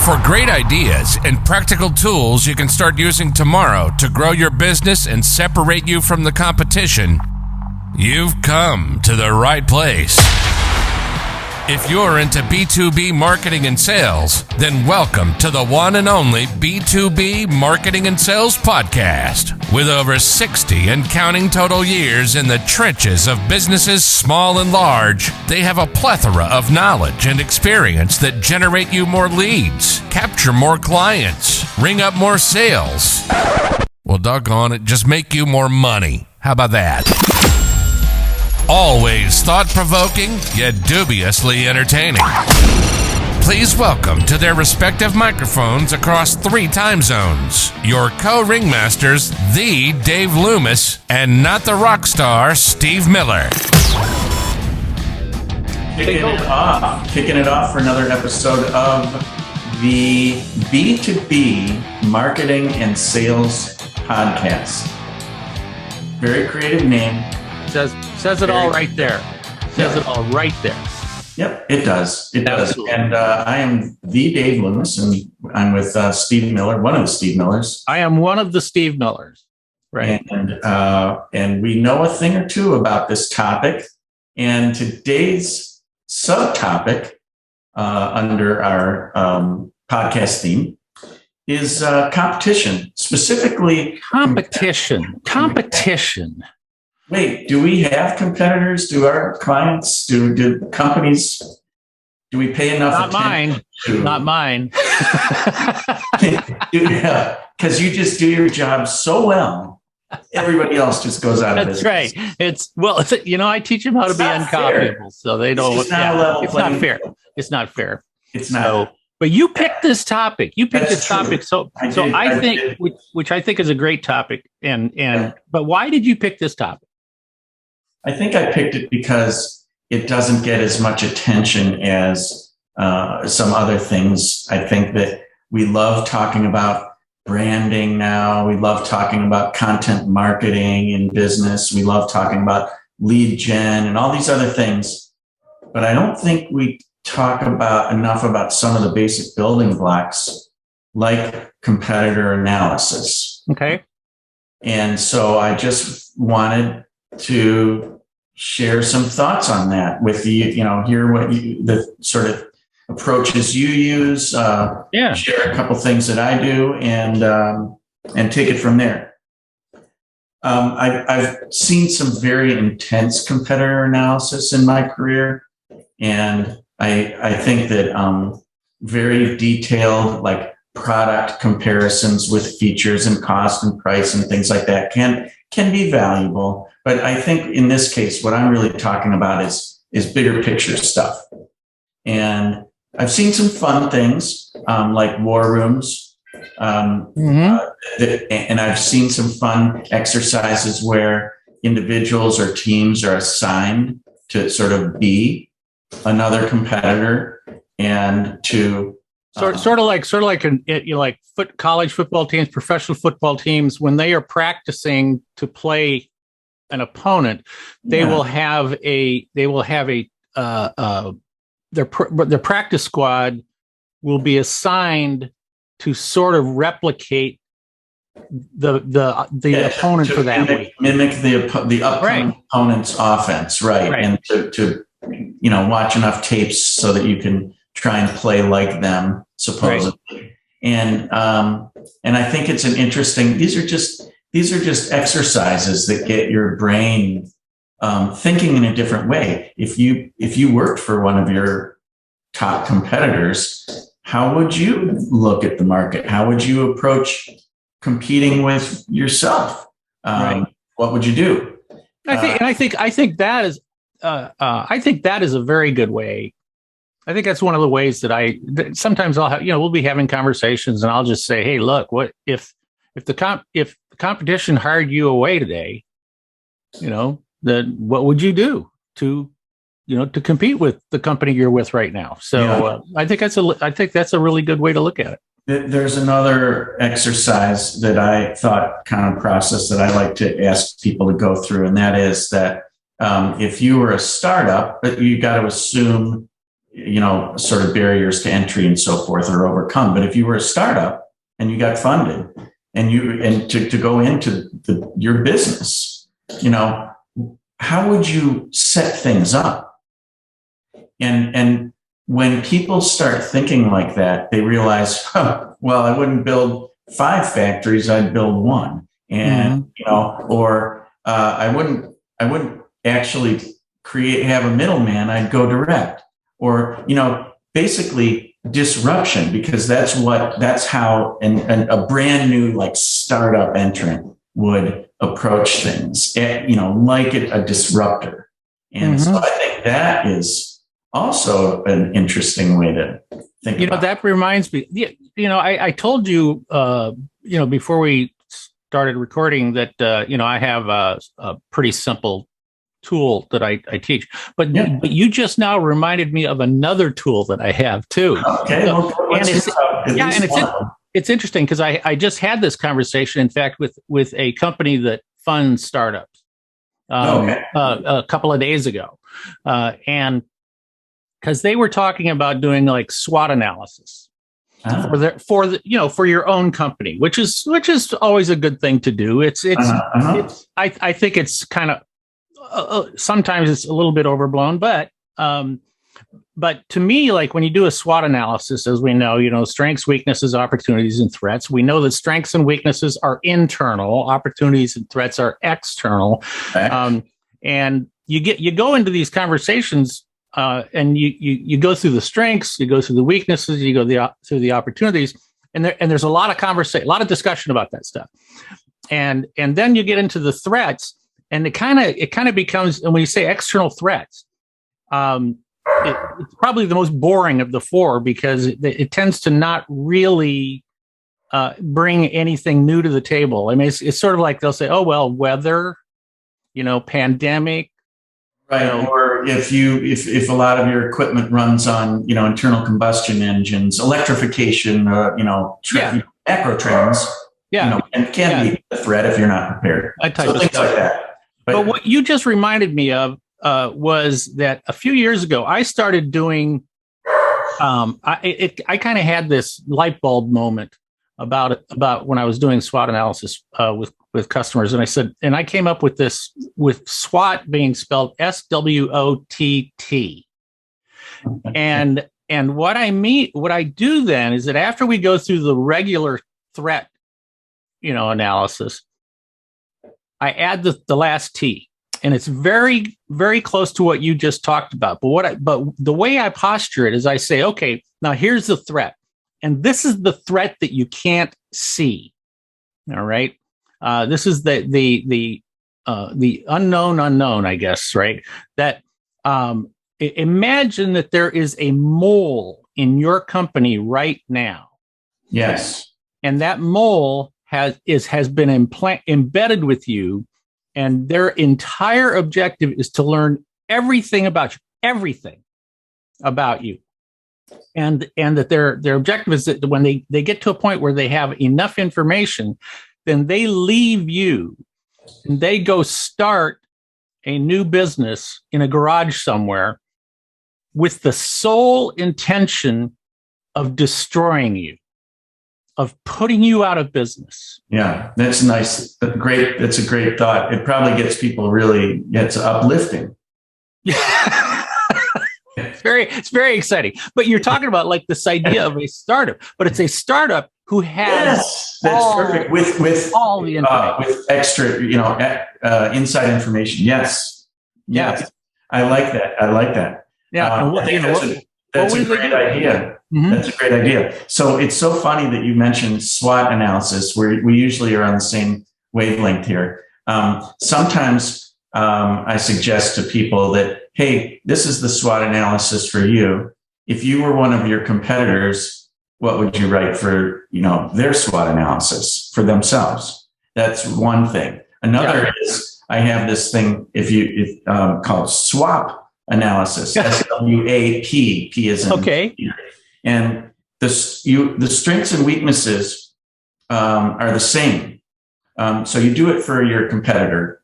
For great ideas and practical tools you can start using tomorrow to grow your business and separate you from the competition, you've come to the right place. If you're into B2B marketing and sales, then welcome to the one and only B2B Marketing and Sales podcast. With over 60 and counting total years in the trenches of businesses small and large, they have a plethora of knowledge and experience that generate you more leads, capture more clients, ring up more sales. Well, doggone it, just make you more money. How about that? Always thought-provoking, yet dubiously entertaining. Please welcome to their respective microphones across 3 time zones, your co-ringmasters, the Dave Loomis, and not the rock star, Steve Miller. Kicking it off for another episode of the B2B Marketing and Sales podcast. Very creative name. Says it all right there. Says it all right there. Yep, it does. It does. Absolutely. And I am the Dave Loomis, and I'm with Steve Miller, one of the Steve Millers. I am one of the Steve Millers. Right. And we know a thing or two about this topic. And today's subtopic under our podcast theme is competition, specifically competition. Wait, do we have competitors? Do our clients, do companies, do we pay enough attention? Not mine. Because you just do your job so well, everybody else just goes out of business. That's right. I teach them how to be uncopyable, so they don't. It's not fair. It's not fair. It's not. But you picked this topic. Topic. So I think, which I think is a great topic. But why did you pick this topic? I think I picked it because it doesn't get as much attention as some other things. I think that we love talking about branding now. We love talking about content marketing in business. We love talking about lead gen and all these other things. But I don't think we talk enough about some of the basic building blocks like competitor analysis. Okay. And so I just wanted to share some thoughts on that with you, hear what the sort of approaches you use, share a couple things that I do and take it from there. I've seen some very intense competitor analysis in my career. And I think that very detailed, like product comparisons with features and cost and price and things like that can be valuable. But I think in this case, what I'm really talking about is bigger picture stuff. And I've seen some fun things like war rooms. And I've seen some fun exercises where individuals or teams are assigned to sort of be another competitor and to sort of like college football teams, professional football teams, when they are practicing to play an opponent, their practice squad will be assigned to sort of replicate the opponent for that week. Mimic the upcoming opponent's offense, right? And to watch enough tapes so that you can try and play like them, supposedly. Right. And I think it's an interesting. These are just exercises that get your brain thinking in a different way. If you worked for one of your top competitors, how would you look at the market? How would you approach competing with yourself? What would you do? I think that is a very good way. I think that's one of the ways that sometimes I'll have, we'll be having conversations and I'll just say, hey, look, what if the competition hired you away today, then what would you do to compete with the company you're with right now? So I think that's a really good way to look at it. There's another exercise that I thought kind of process that I like to ask people to go through. And that is that if you were a startup, but you got to assume sort of barriers to entry and so forth are overcome. But if you were a startup and you got funded and to go into your business, how would you set things up? And when people start thinking like that, they realize, well, I wouldn't build 5 factories, I'd build 1. And, or I wouldn't actually have a middleman, I'd go direct. Or, basically disruption, because that's how a brand new like startup entrant would approach things, like a disruptor. And so I think that is also an interesting way to think about it. That reminds me, I told you, before we started recording that, I have a pretty simple tool that I teach, but you just now reminded me of another tool that I have too. Okay. It's interesting because I just had this conversation, in fact, with a company that funds startups a couple of days ago. And because they were talking about doing like SWOT analysis for your own company, which is always a good thing to do. I think it's kind of, sometimes it's a little bit overblown, but to me, like when you do a SWOT analysis, as we know, strengths, weaknesses, opportunities, and threats, we know that strengths and weaknesses are internal, opportunities and threats are external. And you go into these conversations, and you go through the strengths, you go through the weaknesses, you go through the opportunities, and there's a lot of conversation, a lot of discussion about that stuff. And then you get into the threats. And it kind of becomes, and when you say external threats, it's probably the most boring of the 4 because it tends to not really bring anything new to the table. I mean, it's sort of like they'll say, "Oh well, weather, pandemic." Right. Or if a lot of your equipment runs on, internal combustion engines, electrification, macro trends, and can be a threat if you're not prepared. So things like that. But what you just reminded me of was that a few years ago, I started doing, I kind of had this light bulb moment about when I was doing SWOT analysis with customers. And I said, and I came up with this, with SWOT being spelled SWOTT. And what I do then is that after we go through the regular threat, analysis, I add the last T, and it's very, very close to what you just talked about. But the way I posture it is I say, okay, now here's the threat, and this is the threat that you can't see. All right, this is the unknown, I guess, right? That imagine that there is a mole in your company right now. Yes, and that mole has been embedded with you, and their entire objective is to learn everything about you, and that their objective is that when they get to a point where they have enough information, then they leave you and they go start a new business in a garage somewhere with the sole intention of destroying you, of putting you out of business. Yeah, that's nice. That's great. That's a great thought. It probably gets people it's uplifting. It's very exciting. But you're talking about like this idea of a startup, but it's a startup who has perfect with all the information, with extra, inside information. Yes. I like that. Yeah, that's a great idea. Mm-hmm. That's a great idea. So it's so funny that you mentioned SWOT analysis, where we usually are on the same wavelength here. Sometimes I suggest to people that, hey, this is the SWOT analysis for you. If you were one of your competitors, what would you write for, their SWOT analysis for themselves? That's one thing. Another is I have this thing called SWAP analysis. SWAP. P is in okay. Peter. And the strengths and weaknesses are the same. So you do it for your competitor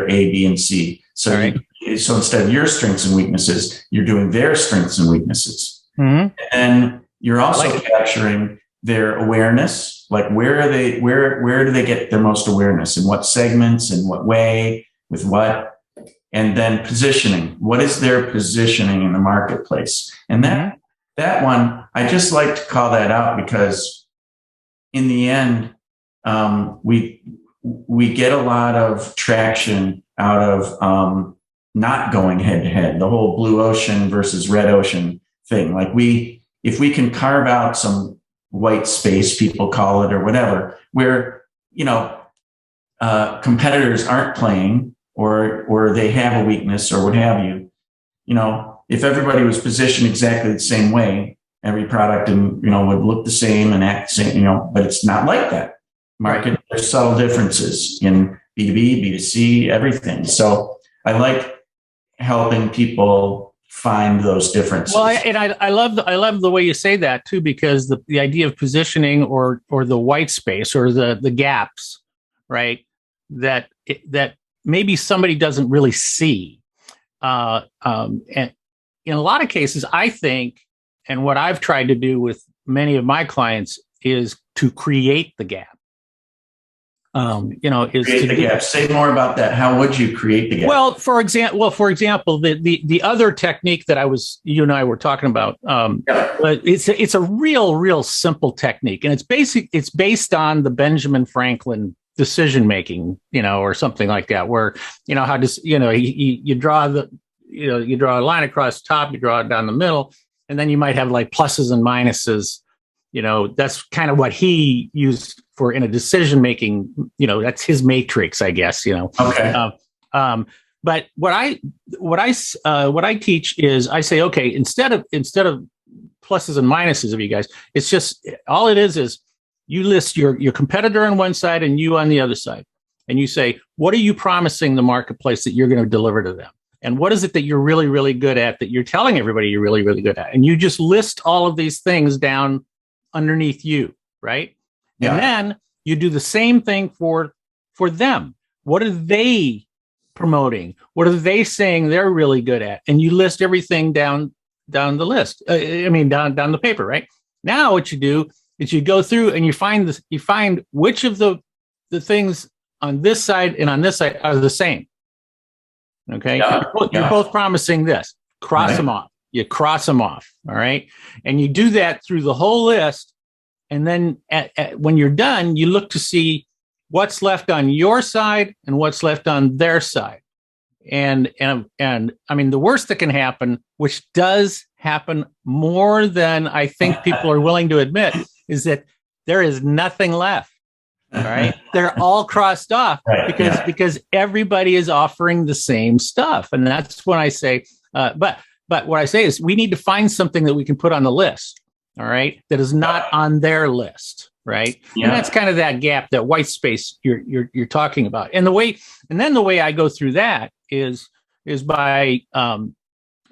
A, B, and C. So So instead of your strengths and weaknesses, you're doing their strengths and weaknesses. Mm-hmm. And you're also capturing their awareness, like where do they get their most awareness, in what segments, in what way, with what, and then positioning. What is their positioning in the marketplace? And that one, I just like to call that out because in the end, we get a lot of traction out of not going head to head, the whole blue ocean versus red ocean thing. Like if we can carve out some white space, people call it, or whatever, where, competitors aren't playing or they have a weakness or what have you, if everybody was positioned exactly the same way, every product and, would look the same and act the same, but it's not like that. Market, there's subtle differences in B2B, B2C, everything. So I like helping people find those differences. Well, I love the way you say that too, because the idea of positioning or the white space or the gaps, right? That maybe somebody doesn't really see. And in a lot of cases, I think, and what I've tried to do with many of my clients is to create the gap. Create the gap. Say more about that. How would you create the gap? Well, for example, the other technique that you and I were talking about, it's a real simple technique, and it's based on the Benjamin Franklin decision making, or something like that, where how does you draw a line across the top, you draw it down the middle, and then you might have like pluses and minuses. That's kind of what he used for in a decision making. That's his matrix, I guess. Okay. But what I teach is I say, okay, instead of pluses and minuses of you guys, it's just all it is you list your competitor on one side and you on the other side, and you say, what are you promising the marketplace that you're going to deliver to them? And what is it that you're really, really good at that you're telling everybody you're really, really good at? And you just list all of these things down underneath you, right? Yeah. And then you do the same thing for them. What are they promoting? What are they saying they're really good at? And you list everything down the list. Down the paper, right? Now what you do is you go through and you find which of the things on this side and on this side are the same. Okay. Yeah. You're both promising this. Cross them off. You cross them off. All right. And you do that through the whole list. And then when you're done, you look to see what's left on your side and what's left on their side. And I mean, the worst that can happen, which does happen more than I think people are willing to admit, is that there is nothing left. All right. They're all crossed off because everybody is offering the same stuff. And that's when I say, but what I say is we need to find something that we can put on the list. All right. That is not on their list. Right. Yeah. And that's kind of that gap, that white space you're talking about. And the way I go through that is by,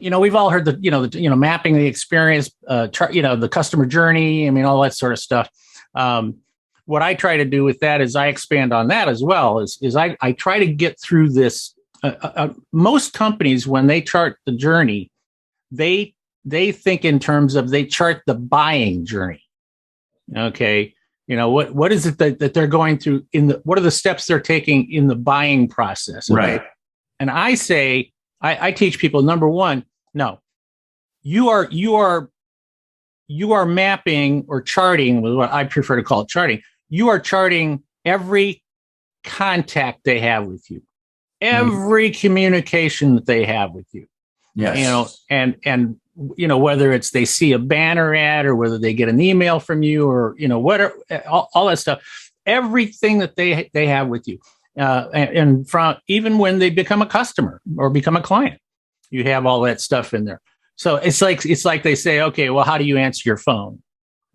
we've all heard mapping the experience, the customer journey. I mean, all that sort of stuff. What I try to do with that is I expand on that as well. Is I try to get through this. Most companies, when they chart the journey, they think in terms of they chart the buying journey. Okay. What is it that they're going through what are the steps they're taking in the buying process? Okay? Right. And I say, I teach people, number one, no, you are mapping or charting, with what I prefer to call it charting. You are charting every contact they have with you, every communication that they have with you. Yes. And whether it's they see a banner ad or whether they get an email from you or, whatever, all that stuff, everything that they have with you. And from even when they become a customer or become a client, you have all that stuff in there. So it's like they say, okay, well, how do you answer your phone?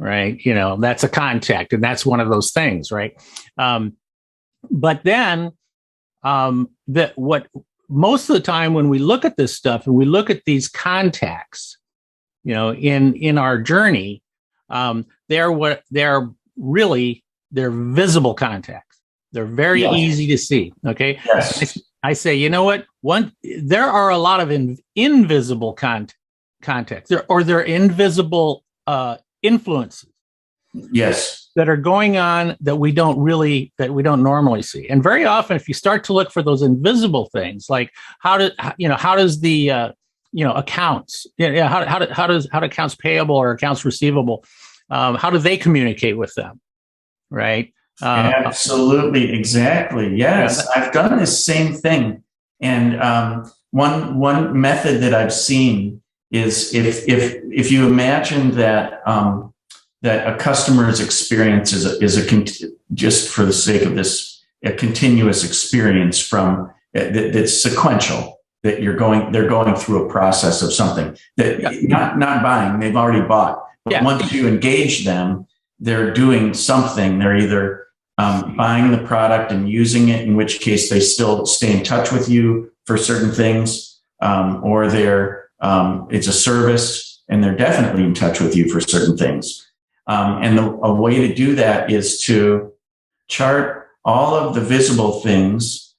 Right. That's a contact, and that's one of those things. Right. But then what most of the time when we look at this stuff and we look at these contacts, in our journey, they're visible contacts. They're very easy to see. Okay. Yes. I say, you know what? There are a lot of invisible contexts, or they're invisible influences. Yes. That are going on that we don't normally see. And very often, if you start to look for those invisible things, like how does the accounts, how do accounts payable or accounts receivable, how do they communicate with them, right? Absolutely, exactly. Yes, I've done this same thing. And one method that I've seen is if you imagine that that a customer's experience just for the sake of this, a continuous experience from that's sequential, that they're going through a process of something that not buying, they've already bought. But once you engage them, they're doing something. They're either buying the product and using it, in which case they still stay in touch with you for certain things, or it's a service and they're definitely in touch with you for certain things. And a way to do that is to chart all of the visible things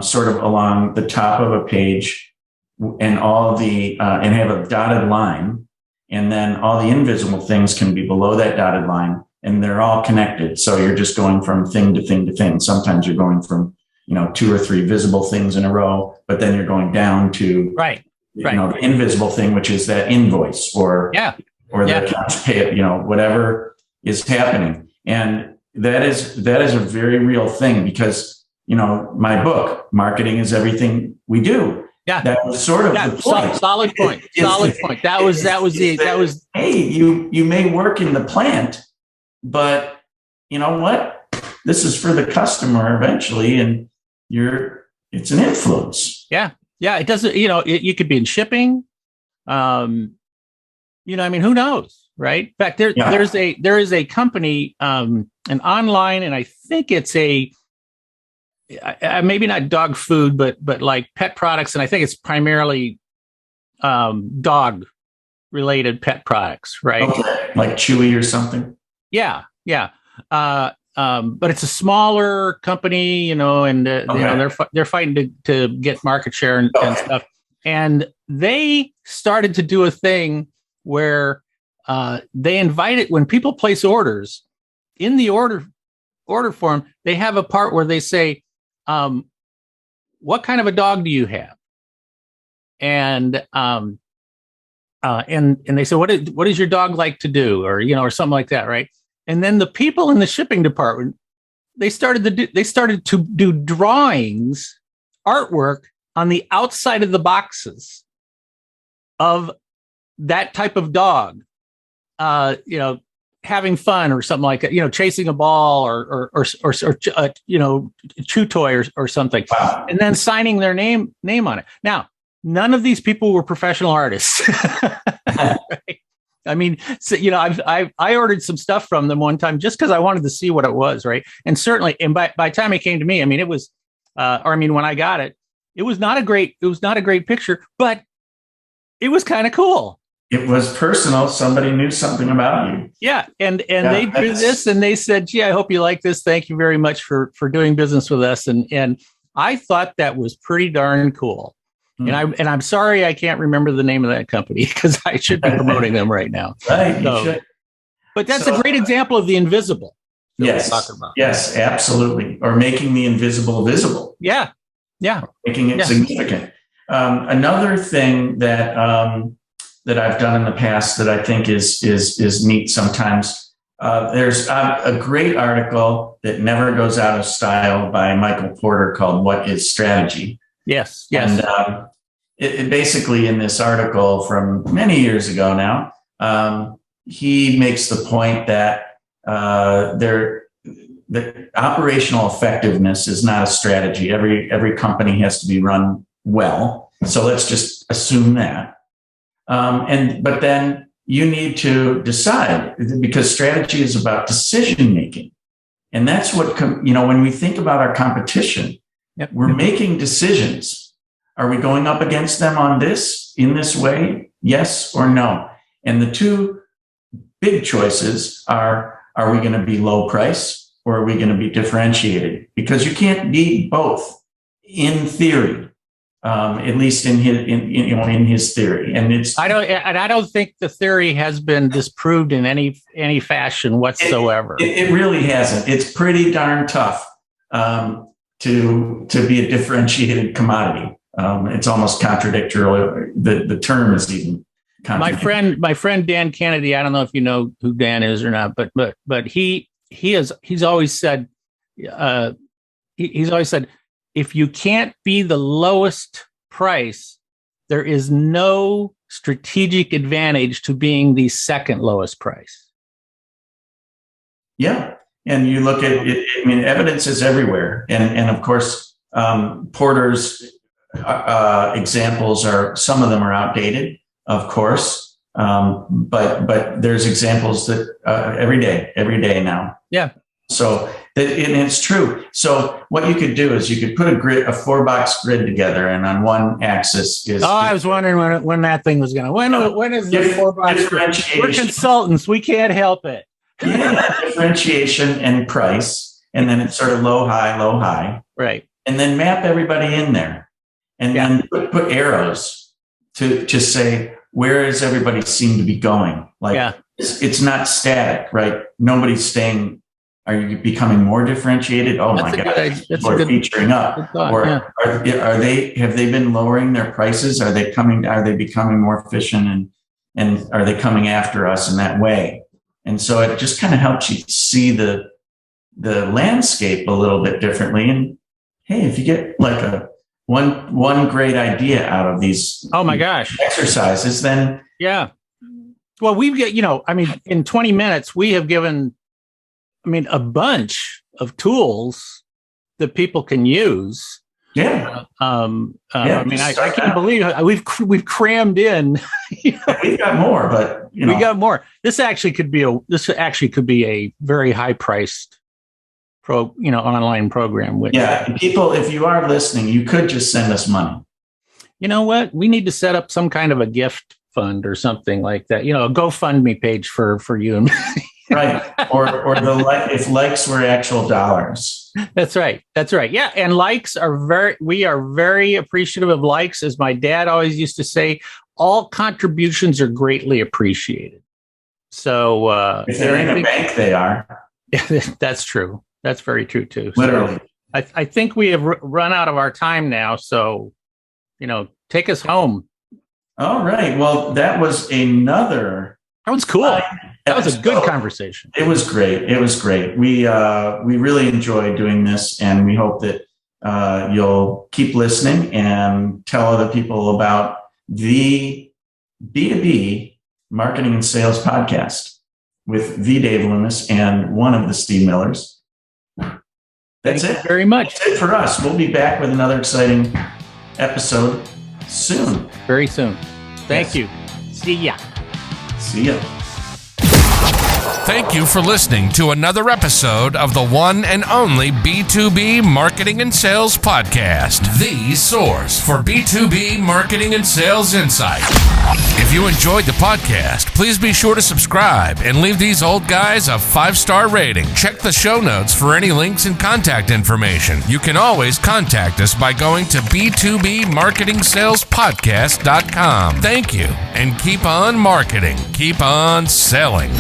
sort of along the top of a page, and and have a dotted line. And then all the invisible things can be below that dotted line, and they're all connected. So you're just going from thing to thing to thing. Sometimes you're going from 2 or 3 visible things in a row, but then you're going down to the invisible thing, which is that invoice or the accounts pay, whatever is happening. And that is a very real thing, because, my book, Marketing is Everything We Do. Yeah. That was sort of the point. Solid point. That was, hey, you may work in the plant, but you know what? This is for the customer eventually, and it's an influence. Yeah. Yeah. It doesn't, you could be in shipping. Who knows, right? In fact, there is a company, an online, and I think it's maybe not dog food, but like pet products, and I think it's primarily dog related pet products, right? Okay. Like Chewy or something. Yeah. But it's a smaller company, and they're fighting to get market share and stuff. And they started to do a thing where they invited, when people place orders, in the order form, they have a part where they say, what kind of a dog do you have? And they say, what does your dog like to do? Or something like that. Right. And then the people in the shipping department, they started to do drawings, artwork on the outside of the boxes of that type of dog, having fun or something like that, chasing a ball or chew toy or something, and then signing their name on it. Now, none of these people were professional artists. Right? I mean, I ordered some stuff from them one time just because I wanted to see what it was, right? And certainly, and by the time it came to me, I mean, it was, when I got it, it was not a great picture, but it was kind of cool. It was personal. Somebody knew something about you. Yeah. And they drew this and they said, gee, I hope you like this. Thank you very much for doing business with us. And I thought that was pretty darn cool. Mm. And I'm sorry I can't remember the name of that company, because I should be promoting them right now. Right. You should. But that's a great example of the invisible. Yes. Yes, absolutely. Or making the invisible visible. Yeah. Yeah. Making it significant. Another thing that I've done in the past that I think is neat sometimes. There's a great article that never goes out of style by Michael Porter called "What is Strategy?" Yes. And it basically, in this article from many years ago now, he makes the point that the operational effectiveness is not a strategy. Every company has to be run well. So let's just assume that. But then you need to decide, because strategy is about decision making. And that's what, when we think about our competition, we're making decisions. Are we going up against them in this way? Yes or no? And the two big choices are we going to be low price, or are we going to be differentiated? Because you can't be both in theory, at least in his theory. And I don't think the theory has been disproved in any fashion whatsoever. It really hasn't. It's pretty darn tough to be a differentiated commodity. It's almost contradictory. The term is even contradictory. My friend Dan Kennedy. I don't know if you know who Dan is or not, but he's always said if you can't be the lowest price, there is no strategic advantage to being the second lowest price. Yeah. And you look at it, I mean, evidence is everywhere. And of course, Porter's examples some of them are outdated, of course. But there's examples that every day now. Yeah. So and it's true. So what you could do is you could put a 4-box grid together, and on one axis is. I was wondering when that thing was going to. When is the 4-box grid? We're consultants. We can't help it. Yeah, differentiation and price, and then it's sort of low, high. Right. And then map everybody in there, and then put arrows to say where does everybody seem to be going. It's not static, right? Nobody's staying. Are you becoming more differentiated? Oh my God! People are featuring up, or have they been lowering their prices? Are they becoming more efficient, and are they coming after us in that way? And so it just kind of helps you see the landscape a little bit differently. And hey, if you get like one great idea out of these, oh my gosh, exercises, then well, we've got in 20 minutes we have given. A bunch of tools that people can use. Yeah. I can't believe we've crammed in. We've got more, but we got more. This actually could be a very high priced online program. People, if you are listening, you could just send us money. You know what? We need to set up some kind of a gift fund or something like that. A GoFundMe page for you and me. Right. Or if likes were actual dollars. That's right. Yeah. And likes we are very appreciative of likes. As my dad always used to say, all contributions are greatly appreciated. So if they're in a bank, they are. That's true. That's very true too. Literally. So I think we have run out of our time now. So, take us home. All right. Well, that was cool. That was a good conversation. It was great. We really enjoyed doing this, and we hope that you'll keep listening and tell other people about the B2B Marketing and Sales podcast with the Dave Loomis and one of the Steve Millers. That's Thank it. you very much. That's it for us. We'll be back with another exciting episode soon. Very soon. Thank you. See ya. Thank you for listening to another episode of the one and only B2B Marketing and Sales podcast, the source for B2B marketing and sales insight. If you enjoyed the podcast, please be sure to subscribe and leave these old guys a 5-star rating. Check the show notes for any links and contact information. You can always contact us by going to b2bmarketingsalespodcast.com. Thank you, and keep on marketing, keep on selling.